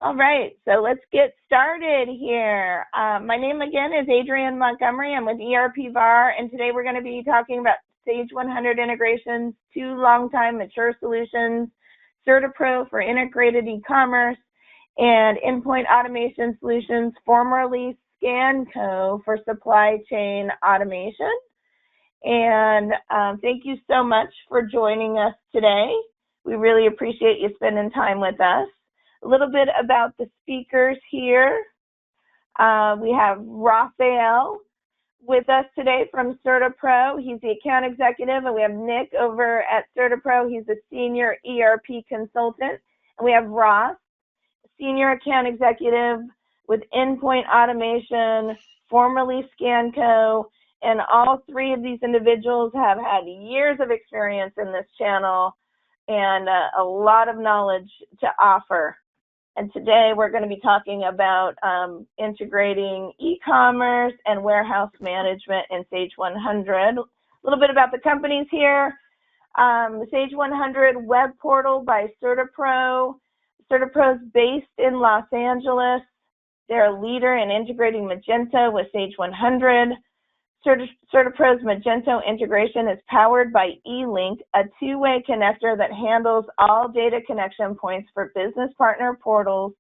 All right, so let's get started here. My name again is Adrienne Montgomery. I'm with ERP VAR, and today we're going to be talking about Sage 100 integrations, 2 long-time mature solutions, CertiPro for integrated e-commerce, and endpoint automation solutions, formerly Scanco for supply chain automation. And thank you so much for joining us today. We really appreciate you spending time with us. A little bit about the speakers here. We have Raphael with us today from CertiPro. He's the account executive, and we have Nick over at CertiPro. He's a senior ERP consultant. And we have Ross, senior account executive with endpoint automation, formerly Scanco, and all 3 of these individuals have had years of experience in this channel and a lot of knowledge to offer. And today we're going to be talking about integrating e-commerce and warehouse management in Sage 100. A little bit about the companies here. The Sage 100 web portal by CertiPro. CertiPro is based in Los Angeles. They're a leader in integrating Magento with Sage 100. CertiPro's Magento integration is powered by eLink, a 2-way connector that handles all data connection points for business partner portals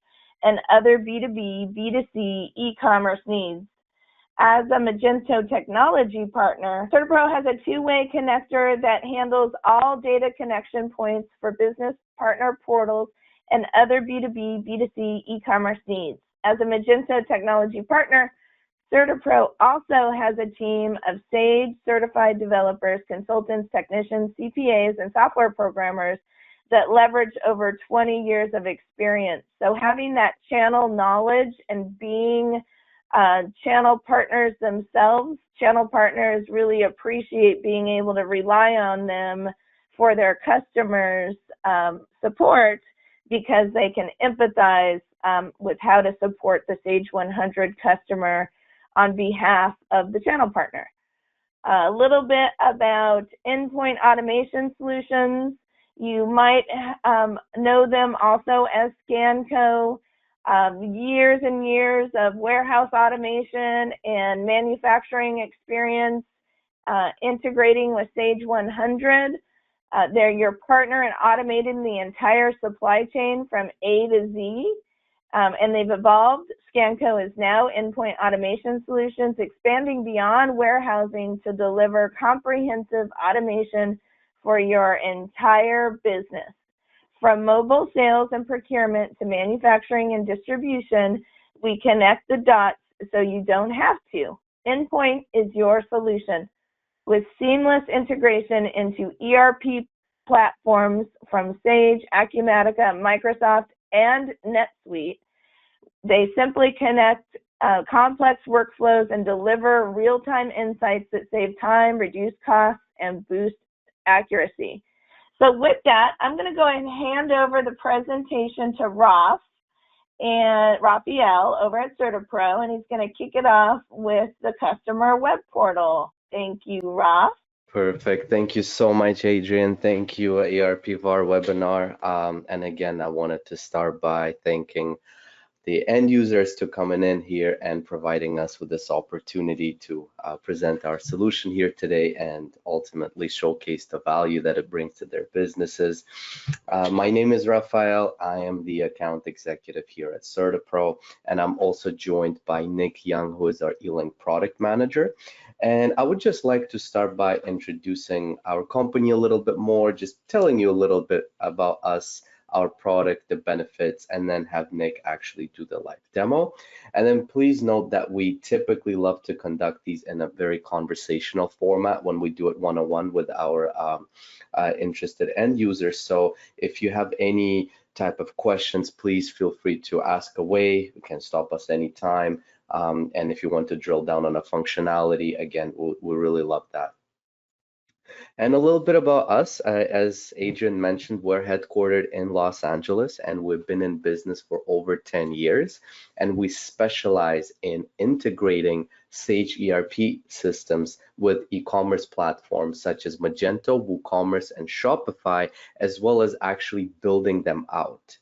and other B2B, B2C e-commerce needs. As a Magento technology partner, CertiPro has a 2-way connector that handles all data connection points for business partner portals and other B2B, B2C e-commerce needs. As a Magento technology partner, CertiPro also has a team of Sage certified developers, consultants, technicians, CPAs, and software programmers that leverage over 20 years of experience. So having that channel knowledge and being channel partners themselves, channel partners really appreciate being able to rely on them for their customers' support because they can empathize with how to support the Sage 100 customer on behalf of the channel partner. A little bit about endpoint automation solutions. You might know them also as Scanco. Years and years of warehouse automation and manufacturing experience integrating with Sage 100. They're your partner in automating the entire supply chain from A to Z. And they've evolved. Scanco is now endpoint automation solutions, expanding beyond warehousing to deliver comprehensive automation for your entire business. From mobile sales and procurement to manufacturing and distribution, we connect the dots so you don't have to. Endpoint is your solution. With seamless integration into ERP platforms from Sage, Acumatica, Microsoft, and NetSuite, they simply connect complex workflows and deliver real-time insights that save time, reduce costs, and boost accuracy. So with that, I'm going to go ahead and hand over the presentation to Ross and Raphael over at CertiPro, and he's going to kick it off with the customer web portal. Thank you, Ross. Perfect. Thank you so much, Adrienne. Thank you, ERP VAR webinar. And again, I wanted to start by thanking the end users to coming in here and providing us with this opportunity to present our solution here today and ultimately showcase the value that it brings to their businesses. My name is Raphael. I am the account executive here at CertiPro, and I'm also joined by Nick Young, who is our eLink product manager. And I would just like to start by introducing our company a little bit more, just telling you a little bit about us, our product, the benefits, and then have Nick actually do the live demo. And then please note that we typically love to conduct these in a very conversational format when we do it one-on-one with our interested end users. So if you have any type of questions, please feel free to ask away. You can stop us anytime. And if you want to drill down on a functionality, again, we really love that. And a little bit about us, as Adrienne mentioned, we're headquartered in Los Angeles, and we've been in business for over 10 years. And we specialize in integrating Sage ERP systems with e-commerce platforms such as Magento, WooCommerce, and Shopify, as well as actually building them out.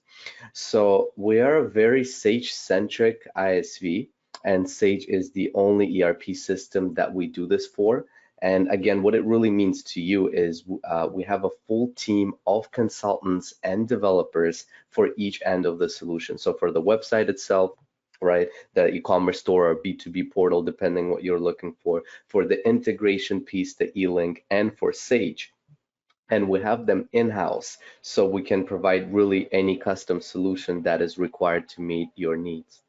So we are a very Sage-centric ISV, and Sage is the only ERP system that we do this for. And again, what it really means to you is we have a full team of consultants and developers for each end of the solution. So for the website itself, right, the e-commerce store or B2B portal, depending what you're looking for the integration piece, the e-link, and for Sage, and we have them in-house, so we can provide really any custom solution that is required to meet your needs.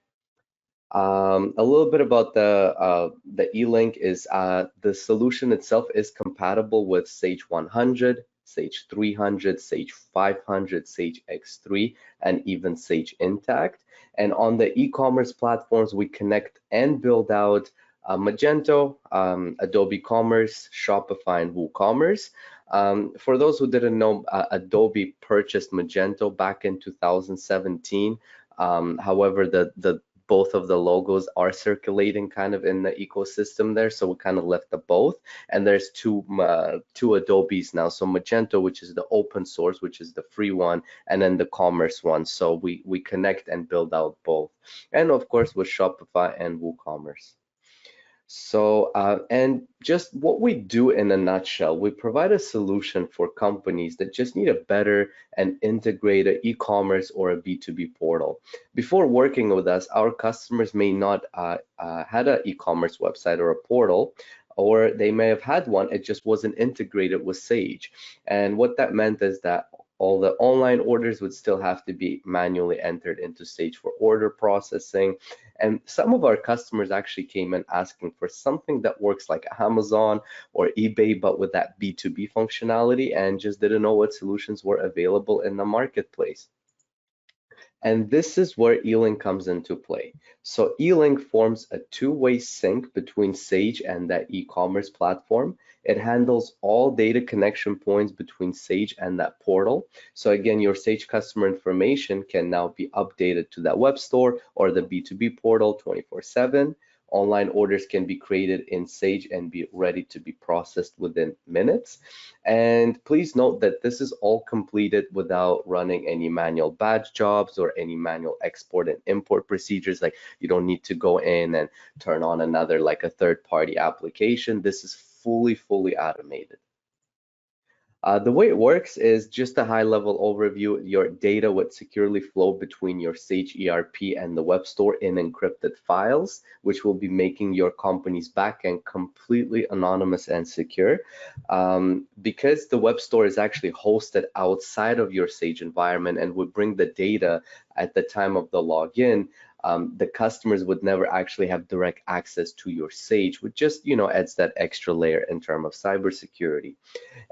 A little bit about the e-link is the solution itself is compatible with Sage 100, Sage 300, Sage 500, Sage X3, and even Sage Intact. And on the e-commerce platforms, we connect and build out Magento, Adobe Commerce, Shopify, and WooCommerce. For those who didn't know, Adobe purchased Magento back in 2017. However, the both of the logos are circulating kind of in the ecosystem there, so we kind of left the both. And there's two Adobes now. So Magento, which is the open source, which is the free one, and then the commerce one. So we connect and build out both. And of course with Shopify and WooCommerce. So, and just what we do in a nutshell, we provide a solution for companies that just need a better and integrated e-commerce or a B2B portal. Before working with us, our customers may not had an e-commerce website or a portal, or they may have had one, it just wasn't integrated with Sage. And what that meant is that all the online orders would still have to be manually entered into Sage for order processing. And some of our customers actually came in asking for something that works like Amazon or eBay, but with that B2B functionality, and just didn't know what solutions were available in the marketplace. And this is where E-Link comes into play. So E-Link forms a two-way sync between Sage and that e-commerce platform. It handles all data connection points between Sage and that portal. So again, your Sage customer information can now be updated to that web store or the B2B portal 24/7. Online orders can be created in Sage and be ready to be processed within minutes. And please note that this is all completed without running any manual batch jobs or any manual export and import procedures. Like you don't need to go in and turn on another like a third-party application. This is fully automated. The way it works is just a high-level overview. Your data would securely flow between your Sage ERP and the web store in encrypted files, which will be making your company's backend completely anonymous and secure. Because the web store is actually hosted outside of your Sage environment and would bring the data at the time of the login, the customers would never actually have direct access to your Sage, which just adds that extra layer in terms of cybersecurity.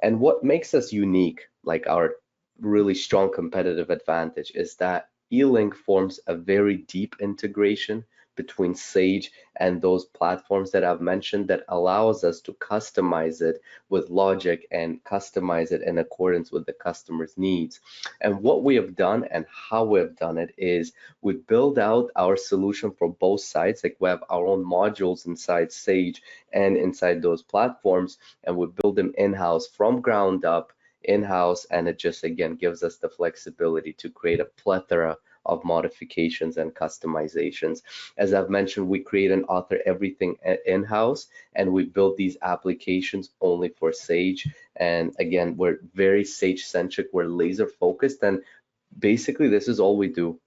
And what makes us unique, like our really strong competitive advantage, is that E-Link forms a very deep integration between Sage and those platforms that I've mentioned that allows us to customize it with logic and customize it in accordance with the customer's needs. And what we have done and how we have done it is we build out our solution for both sides. Like we have our own modules inside Sage and inside those platforms, and we build them in-house from ground up in-house, and it just again gives us the flexibility to create a plethora of modifications and customizations. As I've mentioned, we create and author everything in-house, and we build these applications only for Sage. And again, we're very Sage centric, we're laser focused, and basically this is all we do.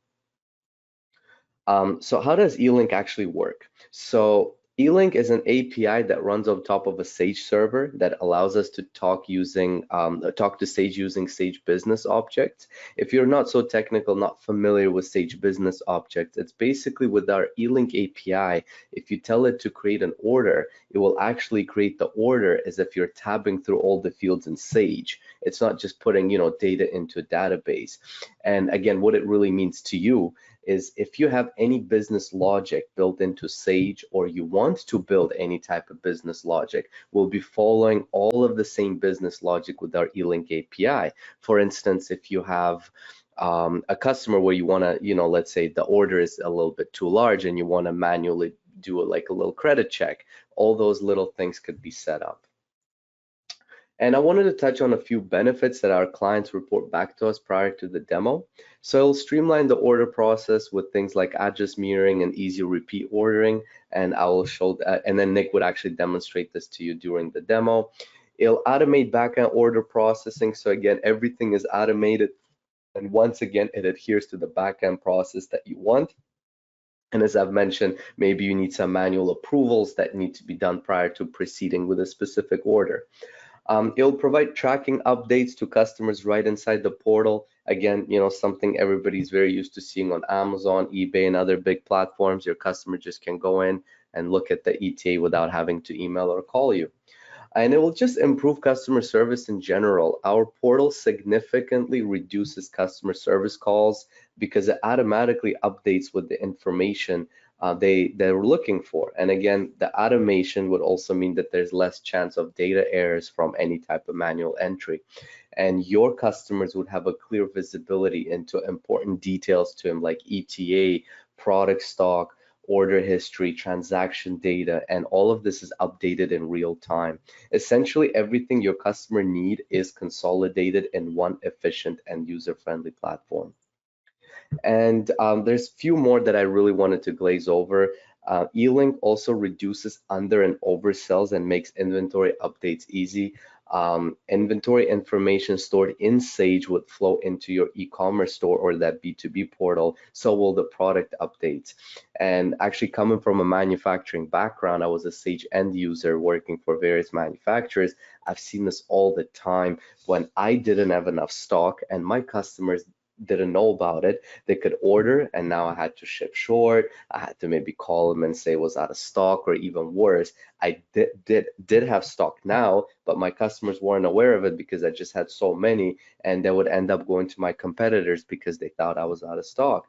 So how does E-Link actually work? So E-Link is an API that runs on top of a Sage server that allows us to talk to Sage using Sage Business Objects. If you're not so technical, not familiar with Sage Business Objects, it's basically with our E-Link API. If you tell it to create an order, it will actually create the order as if you're tabbing through all the fields in Sage. It's not just putting data into a database. And again, what it really means to you is if you have any business logic built into Sage, or you want to build any type of business logic, we'll be following all of the same business logic with our E-Link API. For instance, if you have a customer where you want to, let's say the order is a little bit too large and you want to manually do like a little credit check, all those little things could be set up. And I wanted to touch on a few benefits that our clients report back to us prior to the demo. So it'll streamline the order process with things like address mirroring and easy repeat ordering. And I will show that, and then Nick would actually demonstrate this to you during the demo. It'll automate backend order processing. So again, everything is automated. And once again, it adheres to the backend process that you want. And as I've mentioned, maybe you need some manual approvals that need to be done prior to proceeding with a specific order. It'll provide tracking updates to customers right inside the portal. Again, something everybody's very used to seeing on Amazon, eBay, and other big platforms. Your customer just can go in and look at the ETA without having to email or call you. And it will just improve customer service in general. Our portal significantly reduces customer service calls because it automatically updates with the information they're looking for. And again, the automation would also mean that there's less chance of data errors from any type of manual entry. And your customers would have a clear visibility into important details to them like ETA, product stock, order history, transaction data, and all of this is updated in real time. Essentially, everything your customer need is consolidated in one efficient and user-friendly platform. And there's few more that I really wanted to glaze over. E-Link also reduces under and oversells and makes inventory updates easy. Inventory information stored in Sage would flow into your e-commerce store or that B2B portal, so will the product updates. And actually coming from a manufacturing background, I was a Sage end user working for various manufacturers. I've seen this all the time when I didn't have enough stock and my customers didn't know about it. They could order and now I had to ship short. I had to maybe call them and say it was out of stock, or even worse, I did have stock now, but my customers weren't aware of it because I just had so many, and they would end up going to my competitors because they thought I was out of stock.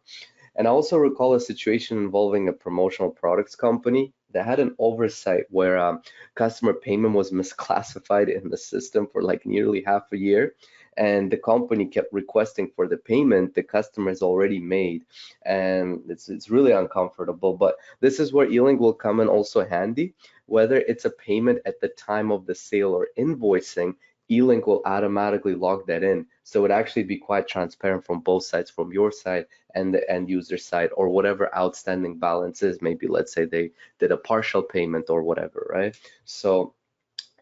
And I also recall a situation involving a promotional products company that had an oversight where customer payment was misclassified in the system for like nearly half a year. And the company kept requesting for the payment the customer's already made. And it's really uncomfortable. But this is where E-Link will come in also handy. Whether it's a payment at the time of the sale or invoicing, E-Link will automatically log that in. So it would actually be quite transparent from both sides, from your side and the end user side, or whatever outstanding balance is. Maybe let's say they did a partial payment or whatever, right? So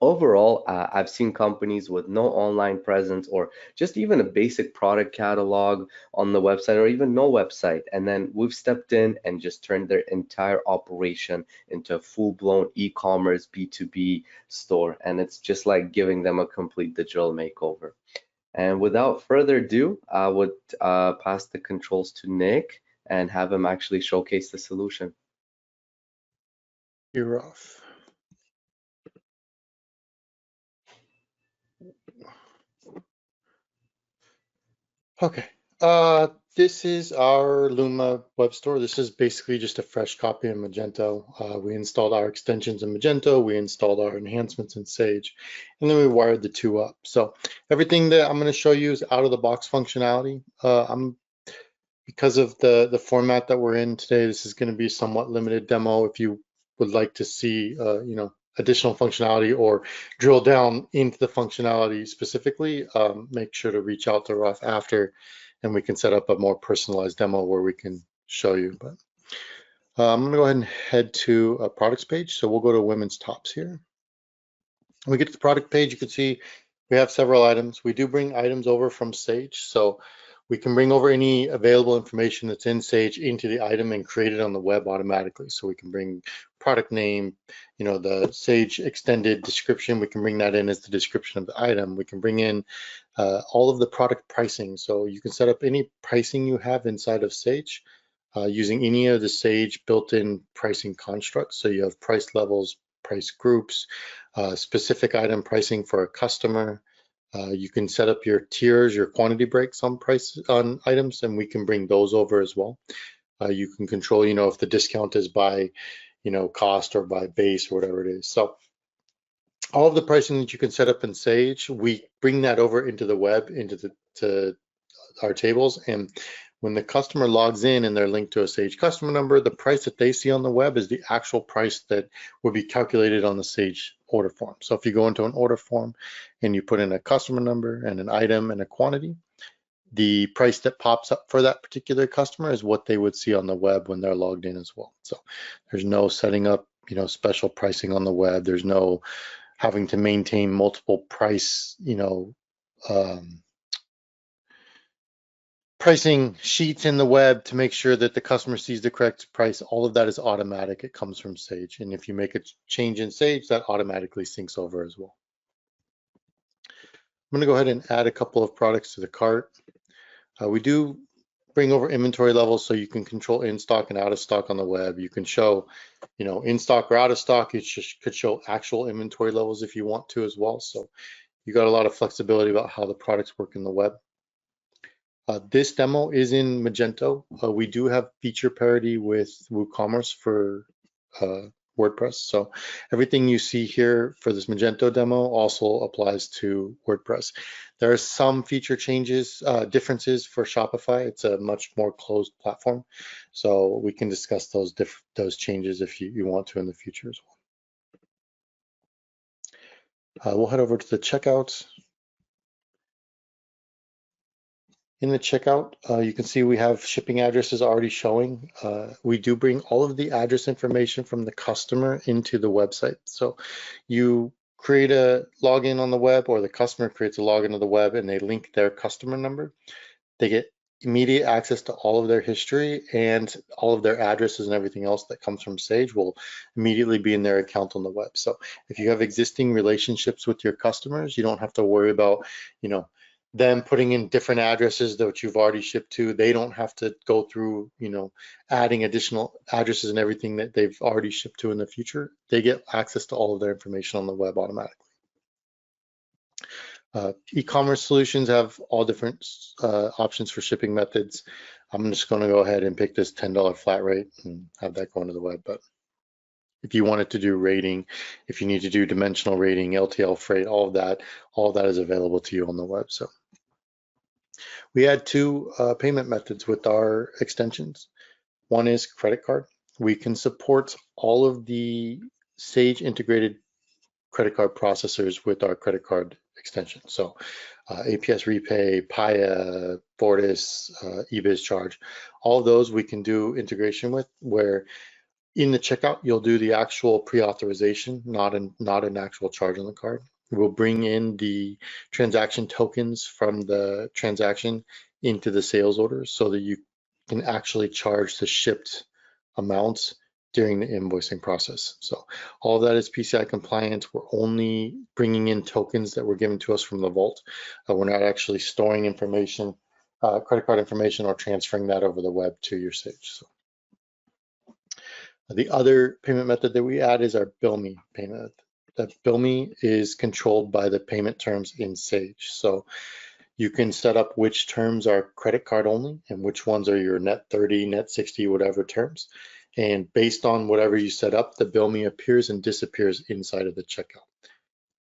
overall, I've seen companies with no online presence or just even a basic product catalog on the website or even no website. And then we've stepped in and just turned their entire operation into a full-blown e-commerce B2B store. And it's just like giving them a complete digital makeover. And without further ado, I would pass the controls to Nick and have him actually showcase the solution. You're off. Okay, this is our Luma web store. This is basically just a fresh copy of Magento. We installed our extensions in Magento, we installed our enhancements in Sage, and then we wired the two up. So everything that I'm going to show you is out of the box functionality. Because of the format that we're in today, this is going to be a somewhat limited demo. If you would like to see, additional functionality or drill down into the functionality specifically, make sure to reach out to Ruff after, and we can set up a more personalized demo where we can show you. But I'm going to go ahead and head to a products page. So we'll go to women's tops here. When we get to the product page, you can see we have several items. We do bring items over from Sage. So we can bring over any available information that's in Sage into the item and create it on the web automatically. So we can bring product name, the Sage extended description, we can bring that in as the description of the item. We can bring in all of the product pricing. So you can set up any pricing you have inside of Sage using any of the Sage built-in pricing constructs. So you have price levels, price groups, specific item pricing for a customer. You can set up your tiers, your quantity breaks on items, and we can bring those over as well. You can control, if the discount is by, cost or by base or whatever it is. So all of the pricing that you can set up in Sage, we bring that over into the web, to our tables, and When the customer logs in and they're linked to a Sage customer number, the price that they see on the web is the actual price that will be calculated on the Sage order form. So if you go into an order form and you put in a customer number and an item and a quantity, the price that pops up for that particular customer is what they would see on the web when they're logged in as well. So there's no setting up, special pricing on the web. There's no having to maintain multiple price, pricing sheets in the web to make sure that the customer sees the correct price. All of that is automatic. It comes from Sage. And if you make a change in Sage, that automatically syncs over as well. I'm going to go ahead and add a couple of products to the cart. We do bring over inventory levels so you can control in stock and out of stock on the web. You can show, in stock or out of stock. You could show actual inventory levels if you want to as well. So you got a lot of flexibility about how the products work in the web. This demo is in Magento. We do have feature parity with WooCommerce for WordPress. So everything you see here for this Magento demo also applies to WordPress. There are some feature changes, differences for Shopify. It's a much more closed platform. So we can discuss those changes if you want to in the future as well. We'll head over to the checkout. In the checkout, you can see we have shipping addresses already showing. We do bring all of the address information from the customer into the website. So you create a login on the web, or the customer creates a login to the web, and they link their customer number. They get immediate access to all of their history, and all of their addresses and everything else that comes from Sage will immediately be in their account on the web. So if you have existing relationships with your customers, you don't have to worry about, them putting in different addresses that you've already shipped to. They don't have to go through, adding additional addresses and everything that they've already shipped to in the future. They get access to all of their information on the web automatically. E-commerce solutions have all different options for shipping methods. I'm just going to go ahead and pick this $10 flat rate and have that go into the web. But if you wanted to do rating, if you need to do dimensional rating, LTL freight, all of that is available to you on the web. So we add two payment methods with our extensions. One is credit card. We can support all of the Sage integrated credit card processors with our credit card extension. So APS Repay, Paya, Fortis, eBizCharge, all of those we can do integration with, where in the checkout you'll do the actual pre-authorization, not an actual charge on the card. We'll bring in the transaction tokens from the transaction into the sales order so that you can actually charge the shipped amounts during the invoicing process. So all of that is PCI compliant. We're only bringing in tokens that were given to us from the vault. We're not actually storing information, credit card information, or transferring that over the web to your Sage. So the other payment method that we add is our Bill Me payment method. That Bill Me is controlled by the payment terms in Sage. So you can set up which terms are credit card only and which ones are your net 30, net 60, whatever terms. And based on whatever you set up, the Bill Me appears and disappears inside of the checkout.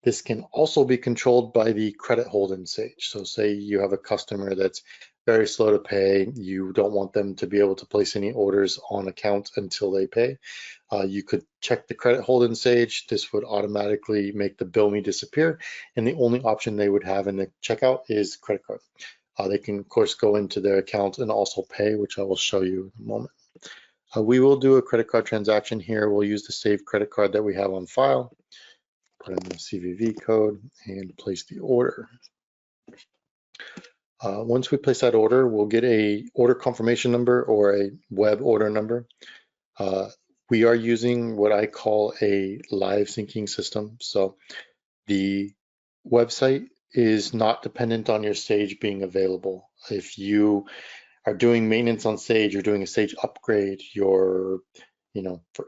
This can also be controlled by the credit hold in Sage. So say you have a customer that's very slow to pay, you don't want them to be able to place any orders on account until they pay. You could check the credit hold in Sage. This would automatically make the Bill Me disappear, and the only option they would have in the checkout is credit card. They can of course go into their account and also pay, which I will show you in a moment. We will do a credit card transaction here. We'll use the saved credit card that we have on file, put in the CVV code, and place the order. Once we place that order, we'll get a order confirmation number or a web order number. We are using what I call a live syncing system. So the website is not dependent on your Sage being available. If you are doing maintenance on Sage, you're doing a Sage upgrade, for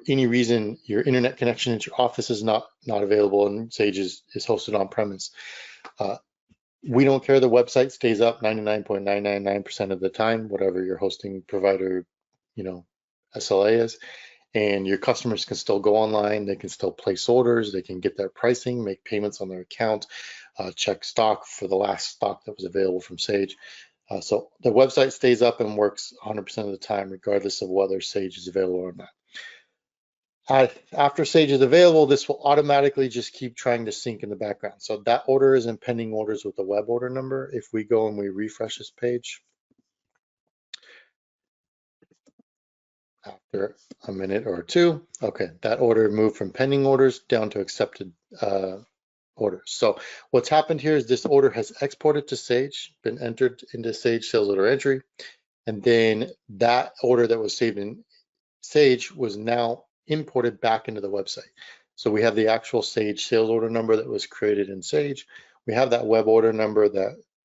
any reason your internet connection at your office is not available and Sage is hosted on premise, we don't care. The website stays up 99.999% of the time, whatever your hosting provider, SLA is, and your customers can still go online. They can still place orders. They can get their pricing, make payments on their account, check stock for the last stock that was available from Sage. So the website stays up and works 100% of the time, regardless of whether Sage is available or not. After Sage is available, this will automatically just keep trying to sync in the background. So that order is in pending orders with the web order number. If we go and we refresh this page, after a minute or two, okay, that order moved from pending orders down to accepted orders. So what's happened here is this order has exported to Sage, been entered into Sage sales order entry, and then that order that was saved in Sage was now imported back into the website. So we have the actual Sage sales order number that was created in Sage. We have that web order number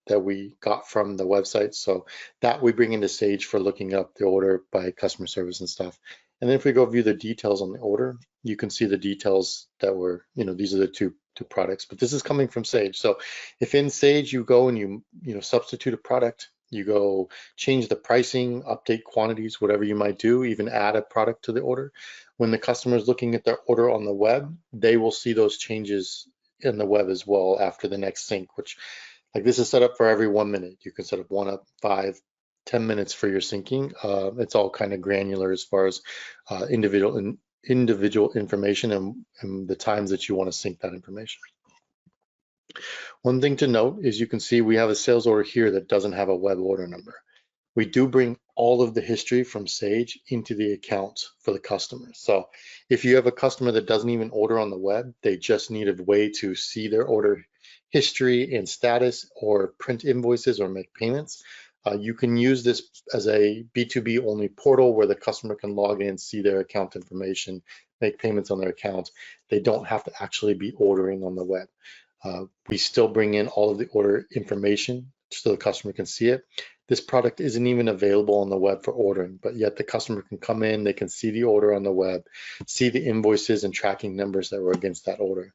that we got from the website. So that we bring into Sage for looking up the order by customer service and stuff. And then if we go view the details on the order, you can see the details that were, these are the two products, but this is coming from Sage. So if in Sage you go and you substitute a product, you go change the pricing, update quantities, whatever you might do, even add a product to the order. When the customer is looking at their order on the web, they will see those changes in the web as well after the next sync, which like this is set up for every 1 minute. You can set up 1 up, 5, 10 minutes for your syncing. It's all kind of granular as far as individual information and the times that you want to sync that information. One thing to note is you can see we have a sales order here that doesn't have a web order number. We do bring all of the history from Sage into the account for the customer. So if you have a customer that doesn't even order on the web, they just need a way to see their order history and status or print invoices or make payments. You can use this as a B2B only portal where the customer can log in, see their account information, make payments on their account. They don't have to actually be ordering on the web. We still bring in all of the order information so the customer can see it. This product isn't even available on the web for ordering, but yet the customer can come in, they can see the order on the web, see the invoices and tracking numbers that were against that order.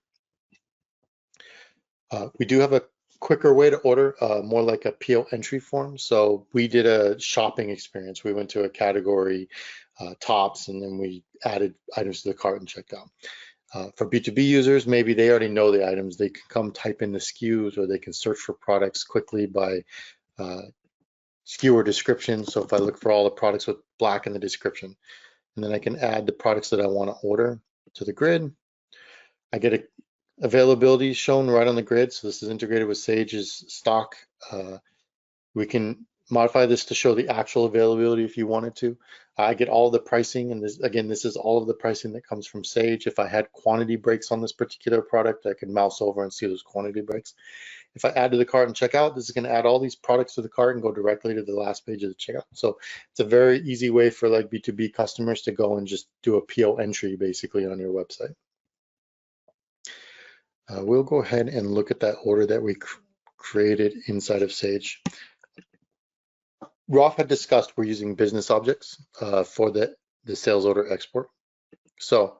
We do have a quicker way to order, more like a PO entry form. So we did a shopping experience. We went to a category, tops, and then we added items to the cart and checked out. For B2B users, maybe they already know the items. They can come type in the SKUs or they can search for products quickly by SKU or description. So if I look for all the products with black in the description, and then I can add the products that I want to order to the grid. I get a availability shown right on the grid. So this is integrated with Sage's stock. We can modify this to show the actual availability if you wanted to. I get all the pricing, and this is all of the pricing that comes from Sage. If I had quantity breaks on this particular product, I can mouse over and see those quantity breaks. If I add to the cart and check out, this is going to add all these products to the cart and go directly to the last page of the checkout. So it's a very easy way for like B2B customers to go and just do a PO entry basically on your website. We'll go ahead and look at that order that we created inside of Sage. Rolf had discussed we're using business objects for the sales order export. So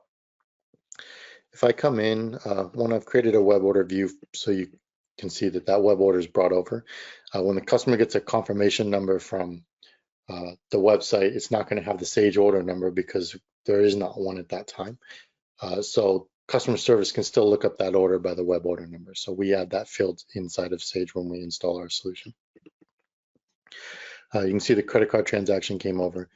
if I come in, when I've created a web order view so you can see that that web order is brought over. When the customer gets a confirmation number from the website, it's not going to have the Sage order number because there is not one at that time. So customer service can still look up that order by the web order number. So we add that field inside of Sage when we install our solution. You can see the credit card transaction came over.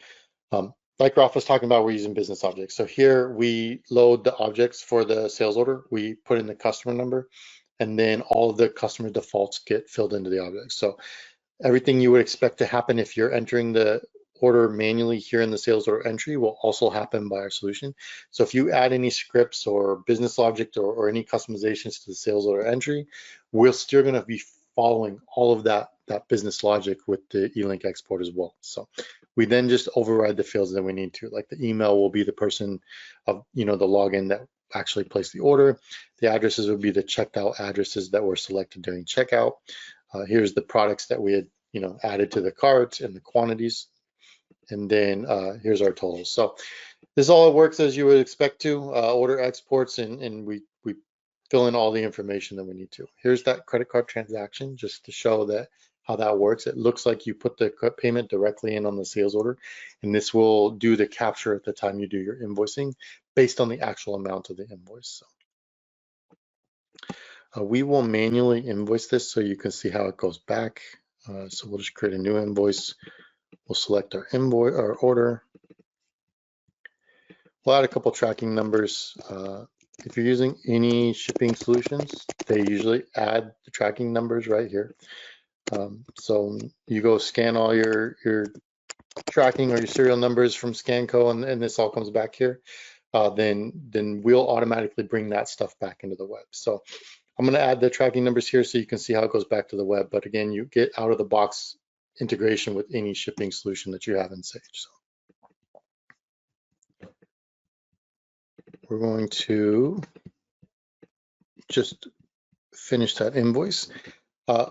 Like Ralph was talking about, we're using business objects. So here we load the objects for the sales order. We put in the customer number, and then all of the customer defaults get filled into the objects. So everything you would expect to happen if you're entering the order manually here in the sales order entry will also happen by our solution. So if you add any scripts or business object or any customizations to the sales order entry, we're still going to be following all of that business logic with the E-Link export as well. So we then just override the fields that we need to, like the email will be the person of, the login that actually placed the order. The addresses would be the checked out addresses that were selected during checkout. Here's the products that we had, added to the cart and the quantities. And then here's our totals. So this all works as you would expect to, order exports, and we fill in all the information that we need to. Here's that credit card transaction just to show that how that works. It looks like you put the payment directly in on the sales order, and this will do the capture at the time you do your invoicing based on the actual amount of the invoice. So we will manually invoice this so you can see how it goes back. So we'll just create a new invoice. We'll select our invoice, our order. We'll add a couple tracking numbers. If you're using any shipping solutions, they usually add the tracking numbers right here. So you go scan all your tracking or your serial numbers from Scanco, and this all comes back here. Then we'll automatically bring that stuff back into the web. So I'm going to add the tracking numbers here so you can see how it goes back to the web. But again, you get out of the box integration with any shipping solution that you have in Sage. So we're going to just finish that invoice.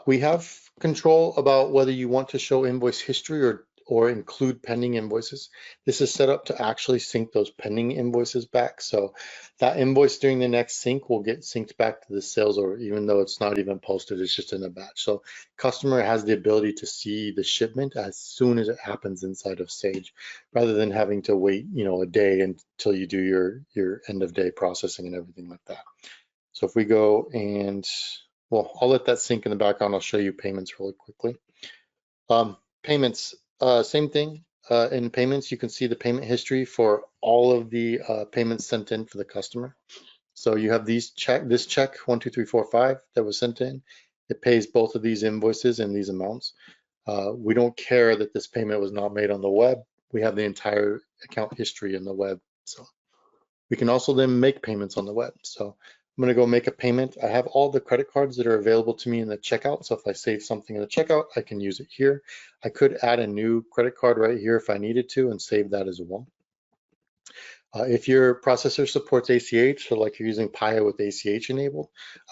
We have control about whether you want to show invoice history or include pending invoices. This is set up to actually sync those pending invoices back. So that invoice during the next sync will get synced back to the sales order, even though it's not even posted, it's just in a batch. So customer has the ability to see the shipment as soon as it happens inside of Sage, rather than having to wait, a day until you do your end of day processing and everything like that. So if we go and, well, I'll let that sync in the background. I'll show you payments really quickly. Payments, same thing. In payments, you can see the payment history for all of the payments sent in for the customer. So you have this check 1, 2, 3, 4, 5 that was sent in. It pays both of these invoices and these amounts. We don't care that this payment was not made on the web. We have the entire account history in the web. So we can also then make payments on the web. So I'm going to go make a payment. I have all the credit cards that are available to me in the checkout. So if I save something in the checkout, I can use it here. I could add a new credit card right here if I needed to and save that as well. If your processor supports ACH, so like you're using Paya with ACH enabled,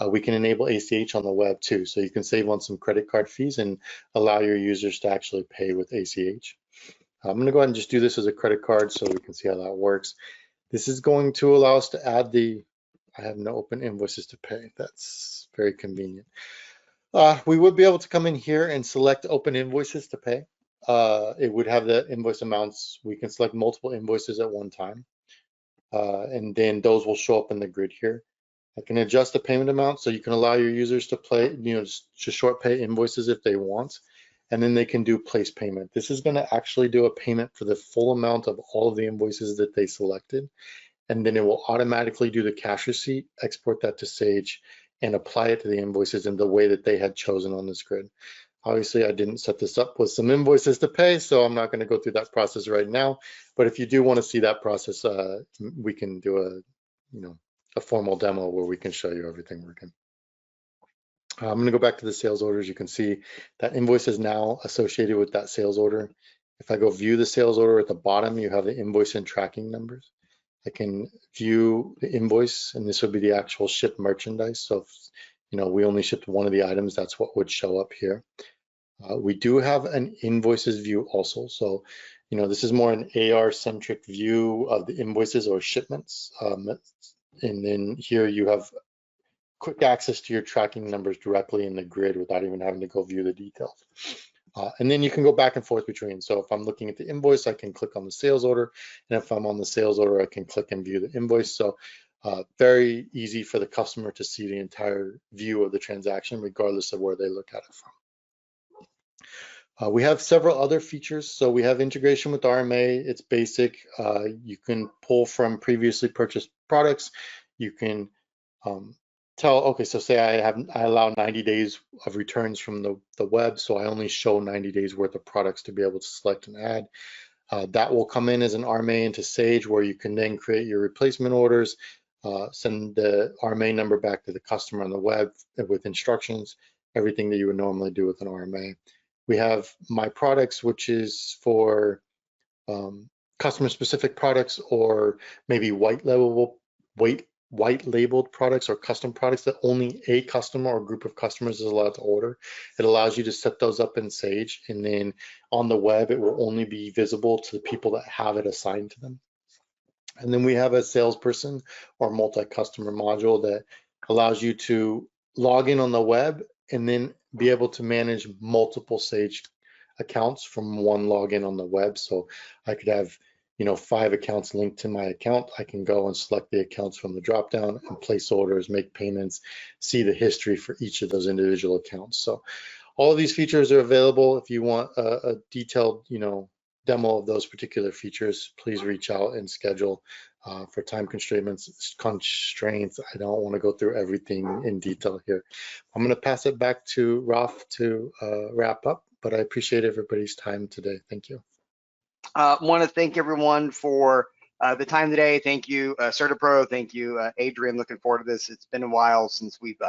we can enable ACH on the web too. So you can save on some credit card fees and allow your users to actually pay with ACH. I'm going to go ahead and just do this as a credit card so we can see how that works. This is going to allow us to add I have no open invoices to pay. That's very convenient. We would be able to come in here and select open invoices to pay. It would have the invoice amounts. We can select multiple invoices at one time. And then those will show up in the grid here. I can adjust the payment amount so you can allow your users to just short pay invoices if they want. And then they can do place payment. This is going to actually do a payment for the full amount of all of the invoices that they selected. And then it will automatically do the cash receipt, export that to Sage, and apply it to the invoices in the way that they had chosen on this grid. Obviously, I didn't set this up with some invoices to pay, so I'm not going to go through that process right now. But if you do want to see that process, we can do a formal demo where we can show you everything working. I'm going to go back to the sales orders. You can see that invoice is now associated with that sales order. If I go view the sales order at the bottom, you have the invoice and tracking numbers. I can view the invoice, and this would be the actual shipped merchandise. So if we only shipped one of the items, that's what would show up here. We do have an invoices view also. So this is more an AR centric view of the invoices or shipments. And then here you have quick access to your tracking numbers directly in the grid without even having to go view the details. And then you can go back and forth between. So if I'm looking at the invoice, I can click on the sales order. And if I'm on the sales order, I can click and view the invoice. So very easy for the customer to see the entire view of the transaction, regardless of where they look at it from. We have several other features. So we have integration with RMA. It's basic. You can pull from previously purchased products. You can okay, so say I allow 90 days of returns from the web, so I only show 90 days worth of products to be able to select and add. That will come in as an RMA into Sage, where you can then create your replacement orders, send the RMA number back to the customer on the web with instructions, everything that you would normally do with an RMA. We have My Products, which is for customer-specific products, or maybe white labeled products or custom products that only a customer or group of customers is allowed to order. It allows you to set those up in Sage, and then on the web, it will only be visible to the people that have it assigned to them. And then we have a salesperson or multi-customer module that allows you to log in on the web and then be able to manage multiple Sage accounts from one login on the web. So I could have 5 accounts linked to my account. I can go and select the accounts from the dropdown and place orders, make payments, see the history for each of those individual accounts. So All of these features are available. If you want a detailed, demo of those particular features, please reach out and schedule. For time constraints, I don't want to go through everything in detail here. I'm going to pass it back to Ralph to wrap up, but I appreciate everybody's time today. Thank you. Want to thank everyone for the time today. Thank you, CertiPro. Thank you, Adrian. Looking forward to this. It's been a while since we've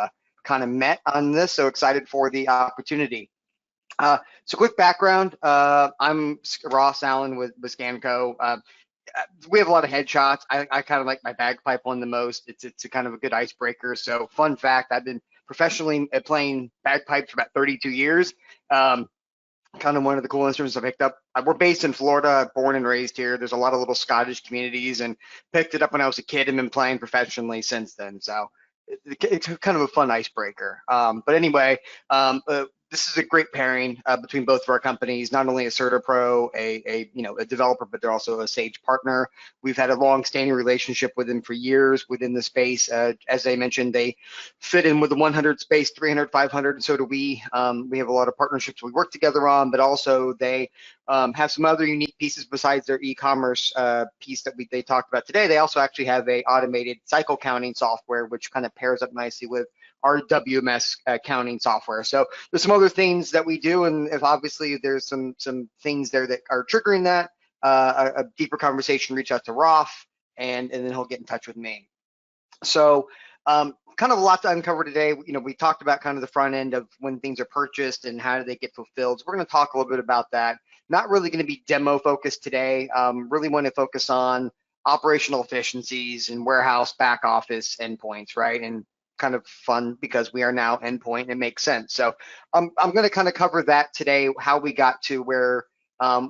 kind of met on this, so excited for the opportunity. So quick background, I'm Ross Allen with Scanco. We have a lot of headshots. I kind of like my bagpipe one the most. It's a kind of a good icebreaker. So fun fact, I've been professionally playing bagpipes for about 32 years. Kind of one of the cool instruments I picked up. We're based in Florida, born and raised here. There's a lot of little Scottish communities, and picked it up when I was a kid and been playing professionally since then. So it's kind of a fun icebreaker. But anyway, this is a great pairing between both of our companies. Not only a CertiPro, a developer, but they're also a Sage partner. We've had a long-standing relationship with them for years within the space. As I mentioned, they fit in with the 100 space, 300, 500, and so do we. We have a lot of partnerships we work together on, but also they have some other unique pieces besides their e-commerce piece that they talked about today. They also actually have a automated cycle counting software, which kind of pairs up nicely with our WMS accounting software. So there's some other things that we do, and if obviously there's some things there that are triggering that, a deeper conversation, reach out to Rolf, and then he'll get in touch with me. So kind of a lot to uncover today. We talked about kind of the front end of when things are purchased and how do they get fulfilled. So we're going to talk a little bit about that. Not really going to be demo focused today. Really want to focus on operational efficiencies and warehouse, back office, endpoints, right? And kind of fun because we are now endpoint. It makes sense. So I'm going to kind of cover that today, how we got to where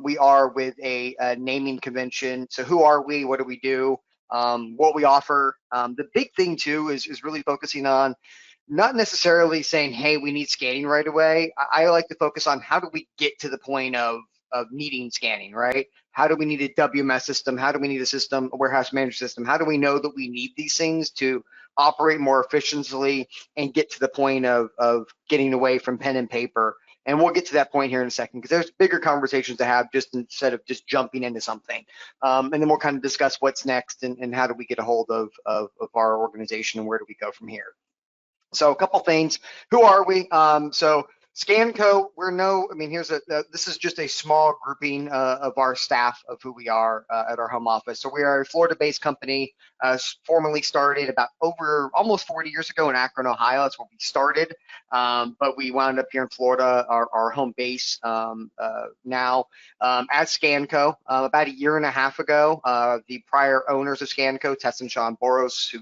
we are with a naming convention. So who are we? What do we do? What we offer. The big thing too is really focusing on not necessarily saying, hey, we need scanning right away. I like to focus on how do we get to the point of needing scanning, right? How do we need a WMS system? How do we need a system, a warehouse management system? How do we know that we need these things to operate more efficiently and get to the point of getting away from pen and paper? And we'll get to that point here in a second, because there's bigger conversations to have just instead of just jumping into something. And then we'll kind of discuss what's next and how do we get a hold of our organization and where do we go from here. So a couple things. Who are we? So Scanco, this is just a small grouping of our staff of who we are at our home office. So we are a Florida-based company, formerly started about almost 40 years ago in Akron, Ohio. That's where we started, but we wound up here in Florida, our home base now. At Scanco, about a year and a half ago, the prior owners of Scanco, Tess and Sean Boros, who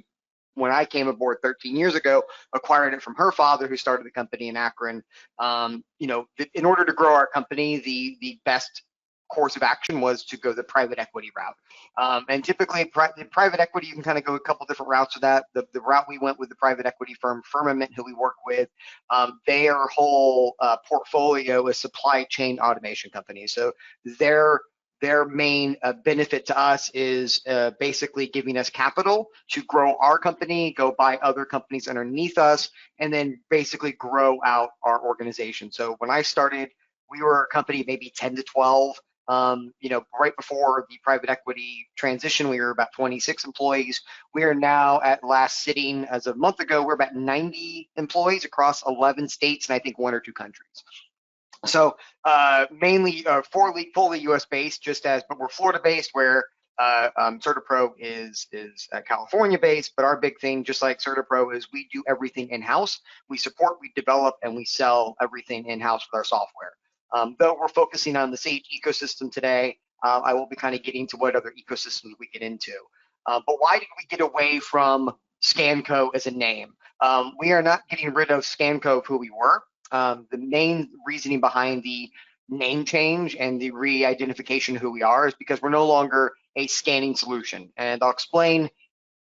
when I came aboard 13 years ago, acquired it from her father, who started the company in Akron. In order to grow our company, the best course of action was to go the private equity route. And typically, private equity, you can kind of go a couple different routes with that. The route we went with the private equity firm Firmament, who we work with, their whole portfolio is supply chain automation companies. So their main benefit to us is basically giving us capital to grow our company, go buy other companies underneath us, and then basically grow out our organization. So when I started, we were a company maybe 10 to 12. Right before the private equity transition, we were about 26 employees. We are now at last sitting as of a month ago, we're about 90 employees across 11 states and I think 1 or 2 countries. So mainly fully US based, but we're Florida based, where CertiPro is California based. But our big thing, just like CertiPro, is we do everything in-house. We support, we develop, and we sell everything in-house with our software. Though we're focusing on the Sage ecosystem today, I will be kind of getting to what other ecosystems we get into. But why did we get away from Scanco as a name? We are not getting rid of Scanco of who we were. The main reasoning behind the name change and the re-identification of who we are is because we're no longer a scanning solution. And I'll explain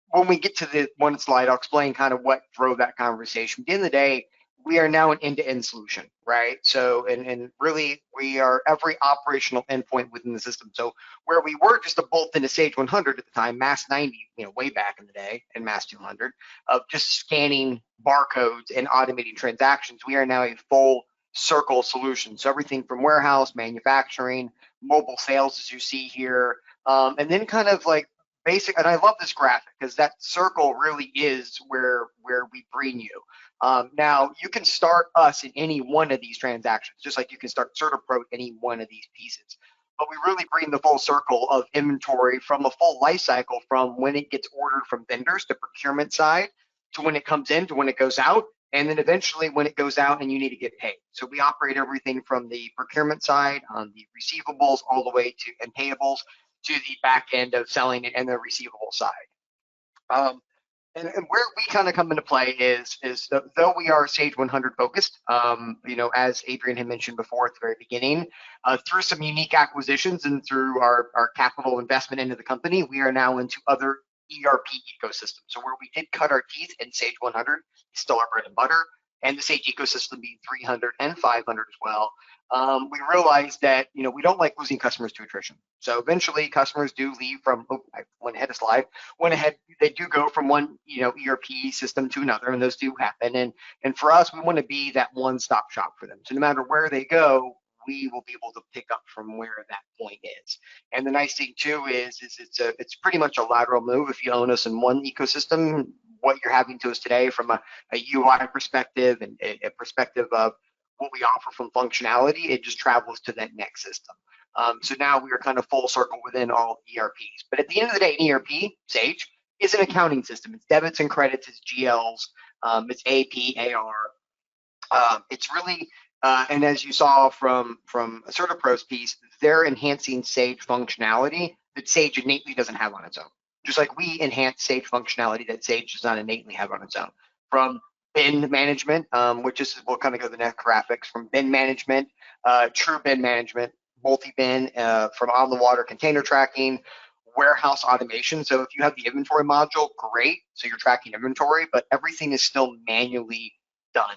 when we get to the one slide, I'll explain kind of what drove that conversation. At the end of the day, we are now an end-to-end solution, right? So, and really we are every operational endpoint within the system. So where we were just a bolt into Sage 100 at the time, Mass 90, way back in the day, and Mass 200, of just scanning barcodes and automating transactions, we are now a full circle solutions. So everything from warehouse, manufacturing, mobile sales, as you see here, and then kind of like basic. And I love this graphic because that circle really is where we bring you. Now you can start us in any one of these transactions, just like you can start CertiPro in any one of these pieces. But we really bring the full circle of inventory from a full life cycle, from when it gets ordered from vendors to procurement side, to when it comes in, to when it goes out, and then eventually when it goes out and you need to get paid. So we operate everything from the procurement side on the receivables all the way to and payables to the back end of selling it and the receivable side. And where we kind of come into play is though we are Sage 100 focused, as Adrian had mentioned before at the very beginning, through some unique acquisitions and through our capital investment into the company, we are now into other ERP ecosystems. So where we did cut our teeth in Sage 100, it's still our bread and butter, and the Sage ecosystem being 300 and 500 as well. We realized that we don't like losing customers to attrition. So eventually customers do leave from, I went ahead a slide, they do go from one ERP system to another, and those do happen. And for us, we want to be that one-stop shop for them. So no matter where they go, we will be able to pick up from where that point is. And the nice thing too is it's pretty much a lateral move. If you own us in one ecosystem, what you're having to us today from a UI perspective and a perspective of what we offer from functionality, it just travels to that next system. So now we are kind of full circle within all ERPs. But at the end of the day, an ERP, Sage, is an accounting system. It's debits and credits, it's GLs, it's AP, AR. It's really, and as you saw from CertiPro's piece, they're enhancing Sage functionality that Sage innately doesn't have on its own. Just like we enhance Sage functionality that Sage does not innately have on its own. From bin management, which is, we'll kind of go to the next graphics, from bin management, true bin management, multi-bin, from on the water container tracking, warehouse automation. So if you have the inventory module, great. So you're tracking inventory, but everything is still manually done.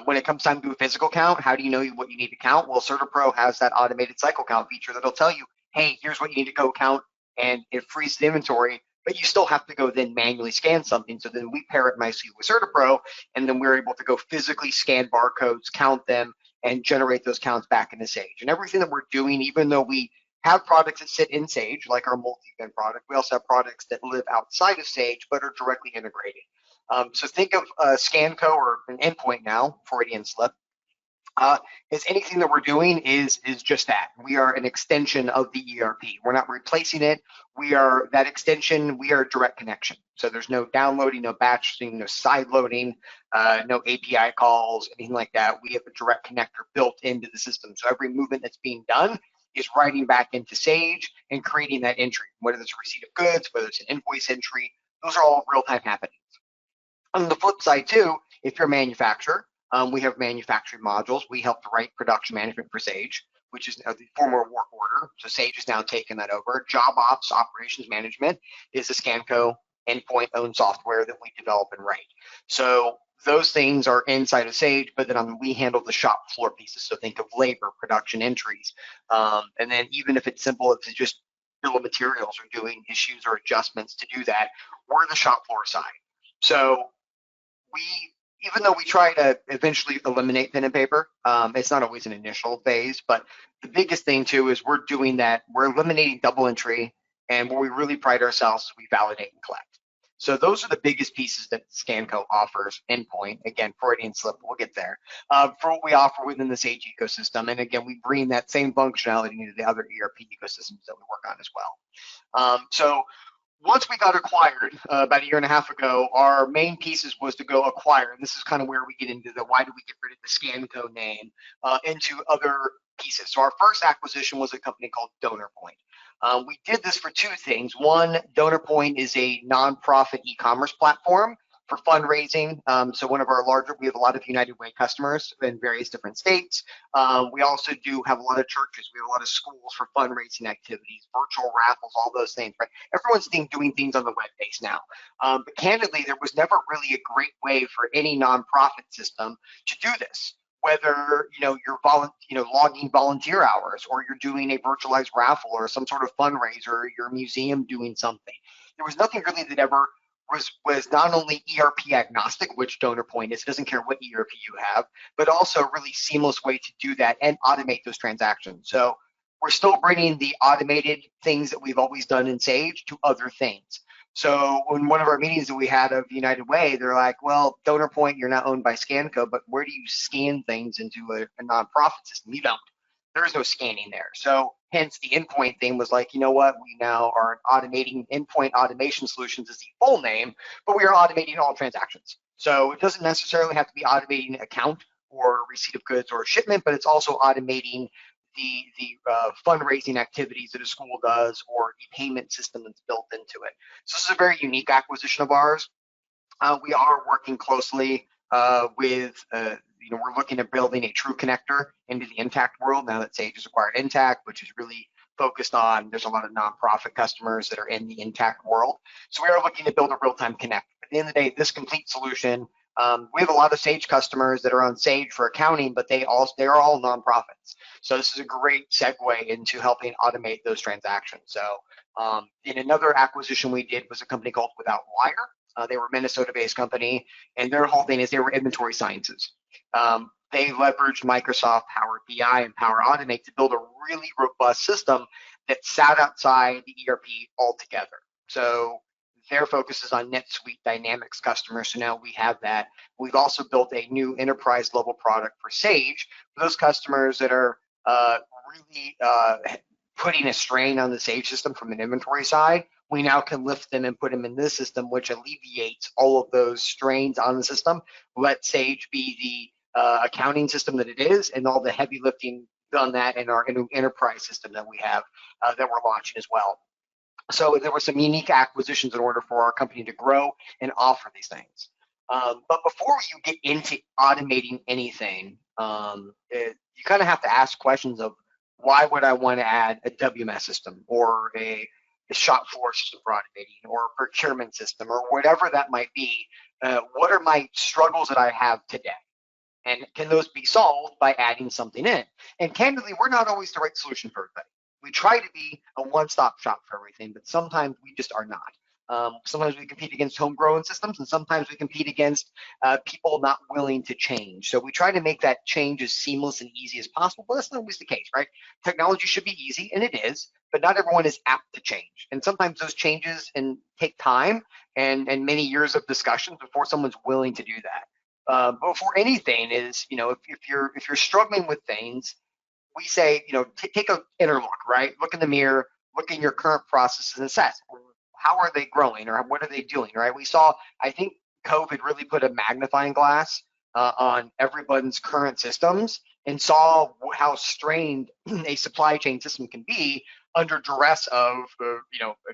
When it comes time to do a physical count, how do you know what you need to count? Well, CertiPro has that automated cycle count feature that'll tell you, hey, here's what you need to go count, and it frees the inventory, but you still have to go then manually scan something. So then we pair it nicely with CertiPro, and then we're able to go physically scan barcodes, count them, and generate those counts back into Sage. And everything that we're doing, even though we have products that sit in Sage, like our multi-bin product, we also have products that live outside of Sage but are directly integrated. So think of Scanco or an endpoint now, Freudian slip. Is anything that we're doing is just that. We are an extension of the ERP. We're not replacing it. We are that extension. We are a direct connection. So there's no downloading, no batching, no side loading, no API calls, anything like that. We have a direct connector built into the system. So every movement that's being done is writing back into Sage and creating that entry, whether it's a receipt of goods, whether it's an invoice entry. Those are all real-time happenings. On the flip side too, if you're a manufacturer, we have manufacturing modules. We help to write production management for Sage, which is the former work order. So Sage has now taken that over. Job ops, operations management is a Scanco endpoint owned software that we develop and write. So those things are inside of Sage, but then we handle the shop floor pieces. So think of labor, production entries. And then even if it's simple, if it's just bill of materials or doing issues or adjustments to do that, we're the shop floor side. So even though we try to eventually eliminate pen and paper, it's not always an initial phase, but the biggest thing too is we're doing that. We're eliminating double entry, and where we really pride ourselves is we validate and collect. So those are the biggest pieces that Scanco offers. Endpoint, again, Freudian slip, we'll get there, for what we offer within the Sage ecosystem. And again, we bring that same functionality into the other ERP ecosystems that we work on as well. So once we got acquired about a year and a half ago, our main pieces was to go acquire, and this is kind of where we get into the why do we get rid of the Scanco name, into other pieces. So our first acquisition was a company called DonorPoint. We did this for two things. One, DonorPoint is a nonprofit e-commerce platform for fundraising. So one of our larger, we have a lot of United Way customers in various different states. We also do have a lot of churches. We have a lot of schools for fundraising activities, virtual raffles, all those things, right? Everyone's doing things on the web base now. But candidly, there was never really a great way for any nonprofit system to do this. Whether you're logging volunteer hours, or you're doing a virtualized raffle, or some sort of fundraiser, or your museum doing something. There was nothing really that ever was not only ERP agnostic, which donor point is, it doesn't care what ERP you have, but also a really seamless way to do that and automate those transactions. So we're still bringing the automated things that we've always done in Sage to other things. So in one of our meetings that we had of United Way, they're like, well, donor point, you're not owned by Scanco, but where do you scan things into a nonprofit system? You don't. There is no scanning there. So hence the endpoint thing was like, you know what, we now are automating endpoint automation solutions is the full name, but we are automating all transactions. So it doesn't necessarily have to be automating account or receipt of goods or shipment, but it's also automating the fundraising activities that a school does or the payment system that's built into it. So this is a very unique acquisition of ours. We are working closely with, we're looking at building a true connector into the Intact world now that Sage has acquired Intact, which is really focused on, there's a lot of nonprofit customers that are in the Intact world. So we are looking to build a real-time connect. At the end of the day, this complete solution, we have a lot of Sage customers that are on Sage for accounting, but they are all nonprofits. So this is a great segue into helping automate those transactions. So in another acquisition we did was a company called Without Wire. They were a Minnesota-based company, and their whole thing is they were inventory sciences. They leveraged Microsoft Power BI and Power Automate to build a really robust system that sat outside the ERP altogether. So their focus is on NetSuite Dynamics customers, so now we have that. We've also built a new enterprise level product for Sage for those customers that are really putting a strain on the Sage system from an inventory side. We now can lift them and put them in this system, which alleviates all of those strains on the system. Let Sage be the accounting system that it is, and all the heavy lifting done that in our enterprise system that we have that we're launching as well. So there were some unique acquisitions in order for our company to grow and offer these things. But before you get into automating anything, you kind of have to ask questions of why would I want to add a WMS system or a shop floor system for automating or a procurement system or whatever that might be. What are my struggles that I have today? And can those be solved by adding something in? And candidly, we're not always the right solution for everybody. We try to be a one-stop shop for everything, but sometimes we just are not. Sometimes we compete against homegrown systems, and sometimes we compete against people not willing to change. So we try to make that change as seamless and easy as possible, but that's not always the case, right? Technology should be easy, and it is, but not everyone is apt to change. And sometimes those changes take time and many years of discussion before someone's willing to do that. But for anything is, if you're struggling with things, we say, take an inner look, right? Look in the mirror, look in your current processes and assess how are they growing or what are they doing, right? We saw, I think COVID really put a magnifying glass on everyone's current systems and saw how strained a supply chain system can be under duress of a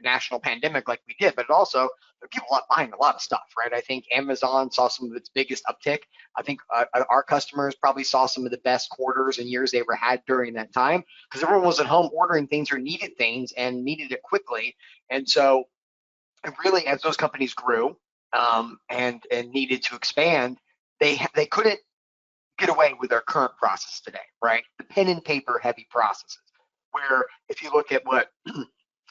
national pandemic like we did, but also people are buying a lot of stuff, right? I think Amazon saw some of its biggest uptick. I think our customers probably saw some of the best quarters and years they ever had during that time because everyone was at home ordering things or needed things and needed it quickly. And so really, as those companies grew and needed to expand, they couldn't get away with their current process today, right? The pen and paper heavy processes. Where if you look at what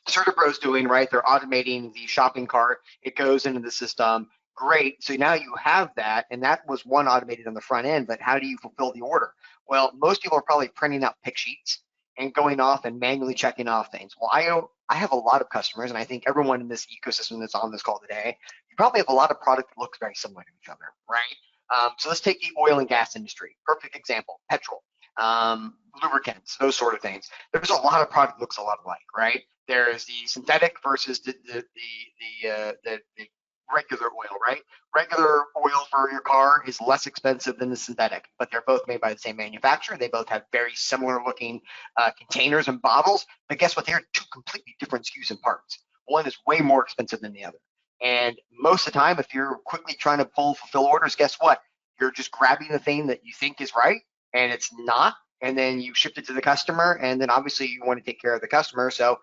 CertiPro is doing, right, they're automating the shopping cart. It goes into the system. Great. So now you have that, and that was one automated on the front end, but how do you fulfill the order? Well, most people are probably printing out pick sheets and going off and manually checking off things. Well, I have a lot of customers, and I think everyone in this ecosystem that's on this call today, you probably have a lot of product that looks very similar to each other, right? So let's take the oil and gas industry. Perfect example, petrol. Lubricants, those sort of things. There's a lot of product that looks a lot alike, right? There's the synthetic versus the regular oil, right? Regular oil for your car is less expensive than the synthetic, but they're both made by the same manufacturer. They both have very similar looking containers and bottles, but guess what? They're two completely different SKUs and parts. One is way more expensive than the other. And most of the time, if you're quickly trying to fulfill orders, guess what? You're just grabbing the thing that you think is right, and it's not, and then you ship it to the customer, and then obviously you want to take care of the customer, so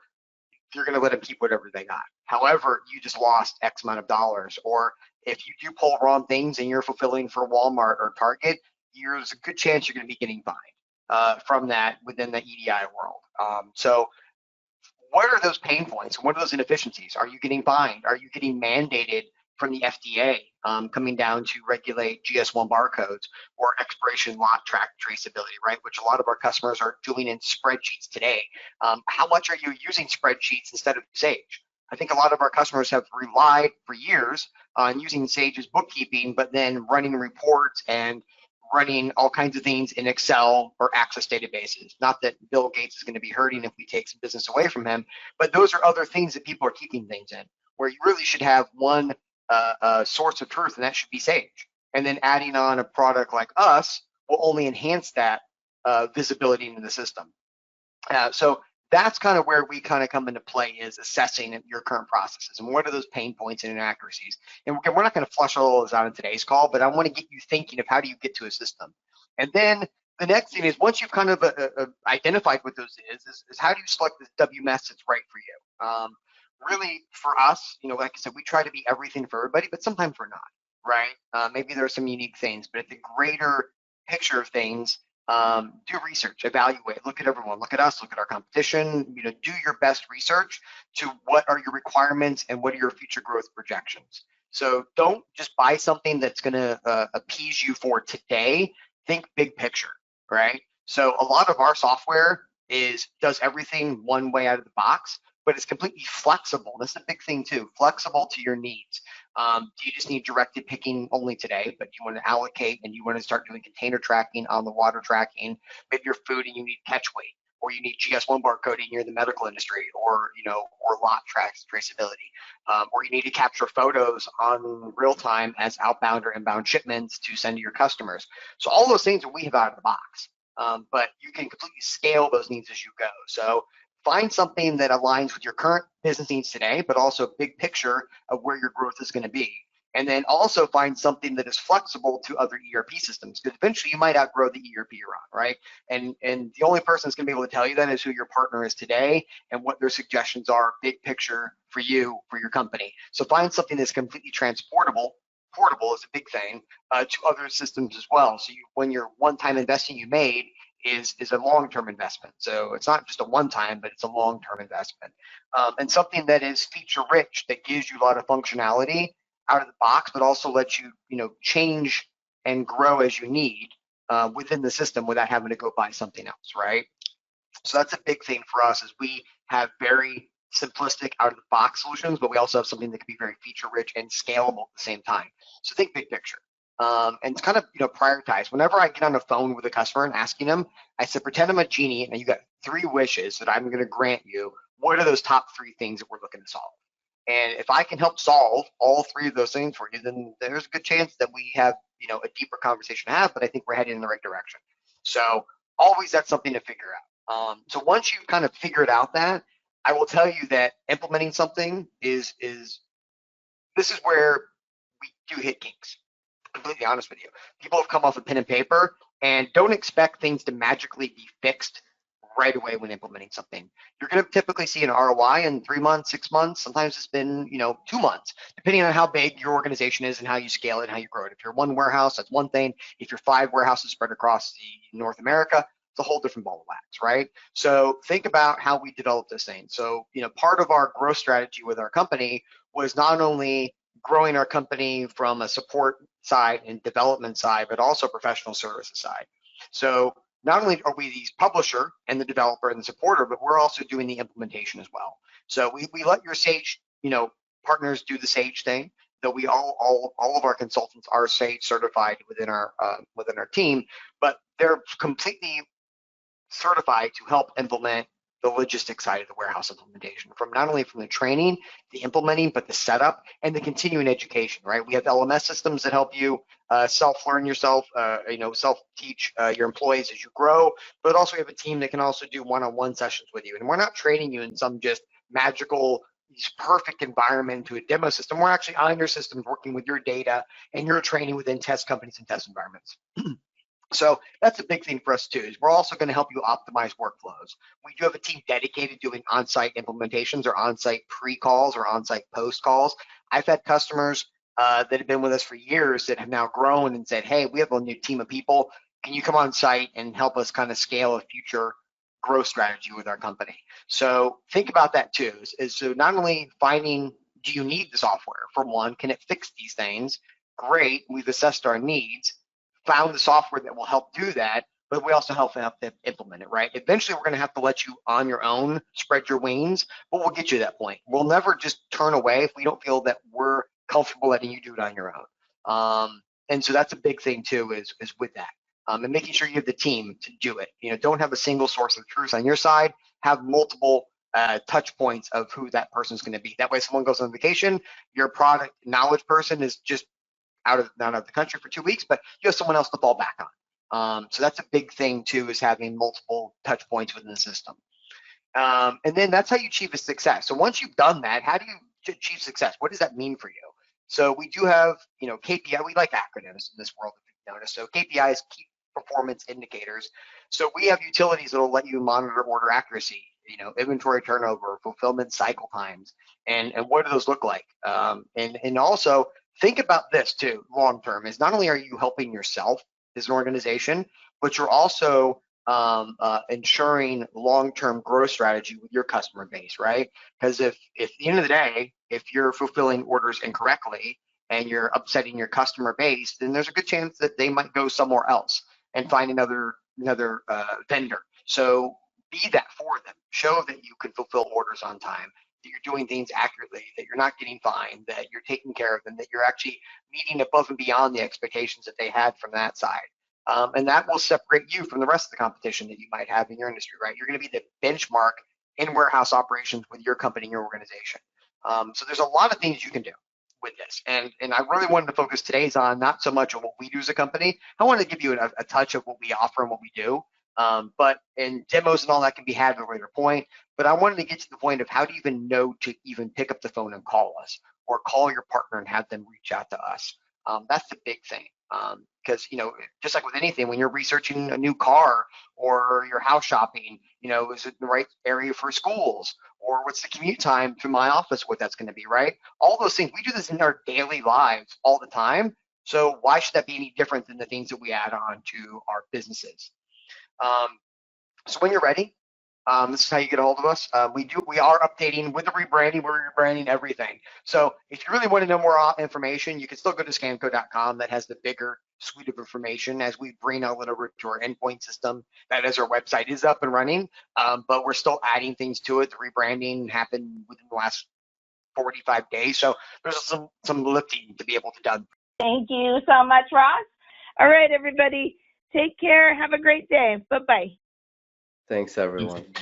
you're going to let them keep whatever they got. However, you just lost X amount of dollars, or if you do pull wrong things and you're fulfilling for Walmart or Target, there's a good chance you're going to be getting fined from that within the EDI world. So what are those pain points? What are those inefficiencies? Are you getting fined? Are you getting mandated from the FDA coming down to regulate GS1 barcodes or expiration lot track traceability, right? Which a lot of our customers are doing in spreadsheets today. How much are you using spreadsheets instead of Sage? I think a lot of our customers have relied for years on using Sage as bookkeeping, but then running reports and running all kinds of things in Excel or Access databases. Not that Bill Gates is going to be hurting if we take some business away from him, but those are other things that people are keeping things in, where you really should have one source of truth, and that should be Sage. And then adding on a product like us will only enhance that visibility into the system. So that's kind of where we kind of come into play, is assessing your current processes and what are those pain points and inaccuracies. And we're not going to flush all those out in today's call, but I want to get you thinking of how do you get to a system. And then the next thing is, once you've kind of identified what those is how do you select this WMS that's right for you? Really, for us, like I said, we try to be everything for everybody, but sometimes we're not, right? Maybe there are some unique things, but at the greater picture of things, do research, evaluate, look at everyone, look at us, look at our competition, do your best research to what are your requirements and what are your future growth projections. So don't just buy something that's going to appease you for today. Think big picture, right? So a lot of our software does everything one way out of the box, but it's completely flexible. That's a big thing too, flexible to your needs. Do you just need directed picking only today, but you want to allocate and you want to start doing container tracking, on the water tracking, maybe your food and you need catch weight, or you need GS1 barcoding, you're in the medical industry, or lot tracks traceability, or you need to capture photos on real time as outbound or inbound shipments to send to your customers. So all those things we have out of the box, but you can completely scale those needs as you go. So find something that aligns with your current business needs today, but also big picture of where your growth is going to be. And then also find something that is flexible to other ERP systems, because eventually you might outgrow the ERP you're on, right? And the only person that's going to be able to tell you that is who your partner is today and what their suggestions are, big picture for you, for your company. So find something that's completely transportable. Portable is a big thing, to other systems as well. So when your one-time investing you made is a long-term investment. So it's not just a one-time, but it's a long-term investment. And something that is feature-rich, that gives you a lot of functionality out of the box, but also lets you, change and grow as you need within the system without having to go buy something else, right? So that's a big thing for us, is we have very simplistic out-of-the-box solutions, but we also have something that can be very feature-rich and scalable at the same time. So think big picture. And it's kind of, prioritize. Whenever I get on the phone with a customer and asking them, I said, pretend I'm a genie and you got 3 wishes that I'm going to grant you. What are those top 3 things that we're looking to solve? And if I can help solve all 3 of those things for you, then there's a good chance that we have, a deeper conversation to have, but I think we're heading in the right direction. So always that's something to figure out. So once you've kind of figured out that, I will tell you that implementing something this is where we do hit kinks. Completely honest with you. People have come off of pen and paper, and don't expect things to magically be fixed right away when implementing something. You're going to typically see an ROI in 3 months, 6 months. Sometimes it's been, 2 months, depending on how big your organization is and how you scale it and how you grow it. If you're one warehouse, that's one thing. If you're 5 warehouses spread across the North America, it's a whole different ball of wax, right? So think about how we develop this thing. So, part of our growth strategy with our company was not only growing our company from a support side and development side, but also professional services side. So not only are we the publisher and the developer and the supporter, but we're also doing the implementation as well. So we let your Sage, partners do the Sage thing. Though we all of our consultants are Sage certified within our team, but they're completely certified to help implement the logistics side of the warehouse implementation, from not only from the training, the implementing, but the setup and the continuing education, right? We have LMS systems that help you self-learn yourself, self-teach your employees as you grow, but also we have a team that can also do one-on-one sessions with you. And we're not training you in some just magical, perfect environment to a demo system. We're actually on your systems working with your data and your training within test companies and test environments. So that's a big thing for us too, is we're also going to help you optimize workflows. We do have a team dedicated to doing on-site implementations or on-site pre-calls or on-site post-calls. I've had customers that have been with us for years that have now grown and said, hey, we have a new team of people. Can you come on site and help us kind of scale a future growth strategy with our company? So think about that too, is so not only finding do you need the software? For one, can it fix these things? Great, we've assessed our needs, found the software that will help do that, but we also help them implement it, right? Eventually, we're going to have to let you on your own, spread your wings, but we'll get you to that point. We'll never just turn away if we don't feel that we're comfortable letting you do it on your own. And so that's a big thing too, is with that. And making sure you have the team to do it. Don't have a single source of truth on your side. Have multiple touch points of who that person's going to be. That way, someone goes on vacation, your product knowledge person is just not out of the country for 2 weeks, but you have someone else to fall back on. So that's a big thing too, is having multiple touch points within the system. And then that's how you achieve a success. So once you've done that, how do you achieve success? What does that mean for you? So we do have, KPI. We like acronyms in this world, if you've noticed. So KPIs, key performance indicators. So we have utilities that will let you monitor order accuracy, inventory turnover, fulfillment cycle times, and what do those look like? And also think about this too, long term, is not only are you helping yourself as an organization, but you're also ensuring long-term growth strategy with your customer base, right? Because if at the end of the day, if you're fulfilling orders incorrectly and you're upsetting your customer base, then there's a good chance that they might go somewhere else and find another vendor. So be that for them. Show that you can fulfill orders on time, that you're doing things accurately, that you're not getting fined, that you're taking care of them, that you're actually meeting above and beyond the expectations that they had from that side. And that will separate you from the rest of the competition that you might have in your industry, right? You're going to be the benchmark in warehouse operations with your company and your organization. So there's a lot of things you can do with this. And I really wanted to focus today's on not so much on what we do as a company. I wanted to give you a touch of what we offer and what we do. But demos and all that can be had at a later point. But I wanted to get to the point of how do you even know to even pick up the phone and call us, or call your partner and have them reach out to us. That's the big thing. Because just like with anything, when you're researching a new car or you're house shopping, is it the right area for schools, or what's the commute time to my office, what that's going to be, right? All those things, we do this in our daily lives all the time. So why should that be any different than the things that we add on to our businesses? So when you're ready, this is how you get a hold of us. We are updating with the rebranding. We're rebranding everything. So if you really want to know more information, you can still go to scanco.com. That has the bigger suite of information as we bring all it over to our endpoint system. That is, our website is up and running, but we're still adding things to it. The rebranding happened within the last 45 days. So there's some lifting to be able to done. Thank you so much, Ross. All right, everybody, take care. Have a great day. Bye-bye. Thanks, everyone.